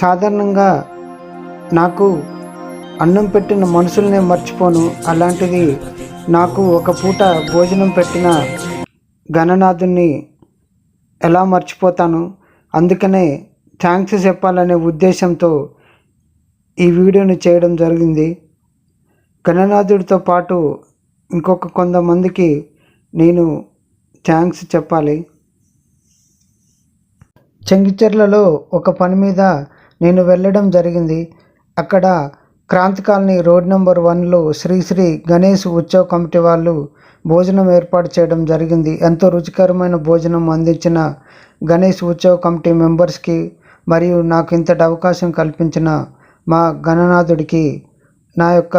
సాధారణంగా నాకు అన్నం పెట్టిన మనుషుల్నే మర్చిపోను. అలాంటిది నాకు ఒక పూట భోజనం పెట్టిన గణనాథుని ఎలా మర్చిపోతాను? అందుకనే థ్యాంక్స్ చెప్పాలనే ఉద్దేశంతో ఈ వీడియోని చేయడం జరిగింది. గణనాథుడితో పాటు ఇంకొక కొంతమందికి నేను థ్యాంక్స్ చెప్పాలి. చెంగిచెర్లలో ఒక పని మీద నేను వెళ్ళడం జరిగింది. అక్కడ క్రాంతి కాలనీ రోడ్ నెంబర్ 1లో శ్రీ గణేష్ ఉత్సవ కమిటీ వాళ్ళు భోజనం ఏర్పాటు చేయడం జరిగింది. ఎంతో రుచికరమైన భోజనం అందించిన గణేష్ ఉత్సవ కమిటీ మెంబర్స్కి మరియు నాకు ఇంతటి అవకాశం కల్పించిన మా గణనాథుడికి నా యొక్క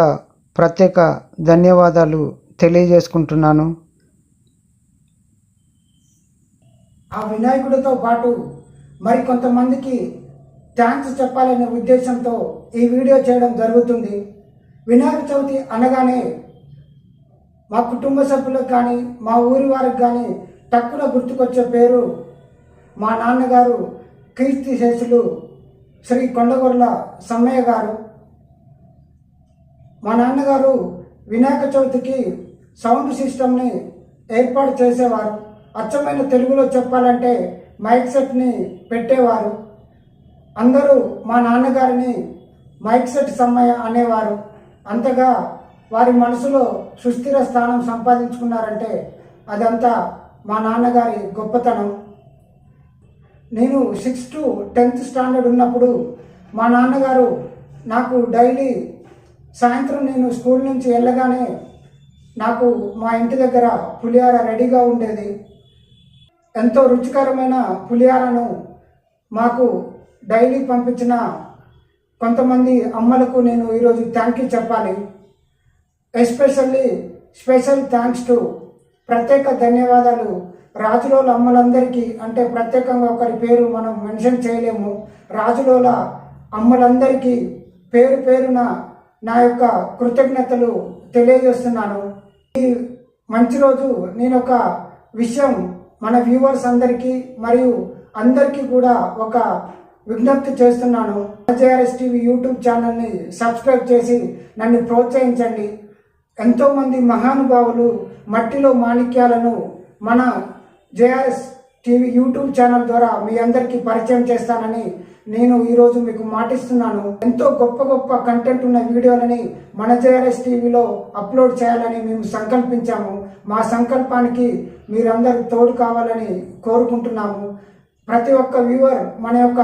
ప్రత్యేక ధన్యవాదాలు తెలియజేసుకుంటున్నాను. ఆ వినాయకుడితో పాటు మరి కొంతమందికి థ్యాంక్స్ చెప్పాలనే ఉద్దేశంతో ఈ వీడియో చేయడం జరుగుతుంది. వినాయక చవితి అనగానే మా కుటుంబ సభ్యులకు కానీ మా ఊరి వారికి కానీ తక్కువ గుర్తుకొచ్చే పేరు మా నాన్నగారు కీర్తిశేషులు శ్రీ కొండగొర్ల సమ్మయ్య గారు. మా నాన్నగారు వినాయక చవితికి సౌండ్ సిస్టమ్ని ఏర్పాటు చేసేవారు. అచ్చమైన తెలుగులో చెప్పాలంటే మైక్ సెట్ని పెట్టేవారు. అందరూ మా నాన్నగారిని మైక్ సెట్ సమ్మయ్య అనేవారు. అంతగా వారి మనసులో సుస్థిర స్థానం సంపాదించుకున్నారంటే అదంతా మా నాన్నగారి గొప్పతనం. నేను 6th to 10th స్టాండర్డ్ ఉన్నప్పుడు మా నాన్నగారు నాకు డైలీ సాయంత్రం నేను స్కూల్ నుంచి వెళ్ళగానే నాకు మా ఇంటి దగ్గర పులిహార రెడీగా ఉండేది. ఎంతో రుచికరమైన పులిహారను మాకు డైలీ పంపించిన కొంతమంది అమ్మలకు నేను ఈరోజు థ్యాంక్ యూ చెప్పాలి. స్పెషల్ థ్యాంక్స్ టు ప్రత్యేక ధన్యవాదాలు రాజులోల అమ్మలందరికీ. అంటే ప్రత్యేకంగా ఒకరి పేరు మనం మెన్షన్ చేయలేము. రాజులోల అమ్మలందరికీ పేరు పేరున నా యొక్క కృతజ్ఞతలు తెలియజేస్తున్నాను. ఈ మంచి రోజు నేను ఒక విషయం మన వ్యూవర్స్ అందరికీ మరియు అందరికీ కూడా ఒక విజ్ఞప్తి చేస్తున్నాను. JRS TV యూట్యూబ్ ఛానల్ని సబ్స్క్రైబ్ చేసి నన్ను ప్రోత్సహించండి. ఎంతోమంది మహానుభావులు మట్టిలో మాణిక్యాలను మన JRS TV యూట్యూబ్ ఛానల్ ద్వారా మీ అందరికీ పరిచయం చేస్తానని నేను ఈరోజు మీకు మాటిస్తున్నాను. ఎంతో గొప్ప గొప్ప కంటెంట్ ఉన్న వీడియోలని మన JRS TVలో అప్లోడ్ చేయాలని మేము సంకల్పించాము. మా సంకల్పానికి మీరందరూ తోడు కావాలని కోరుకుంటున్నాము. ప్రతి ఒక్క వ్యూవర్ మన యొక్క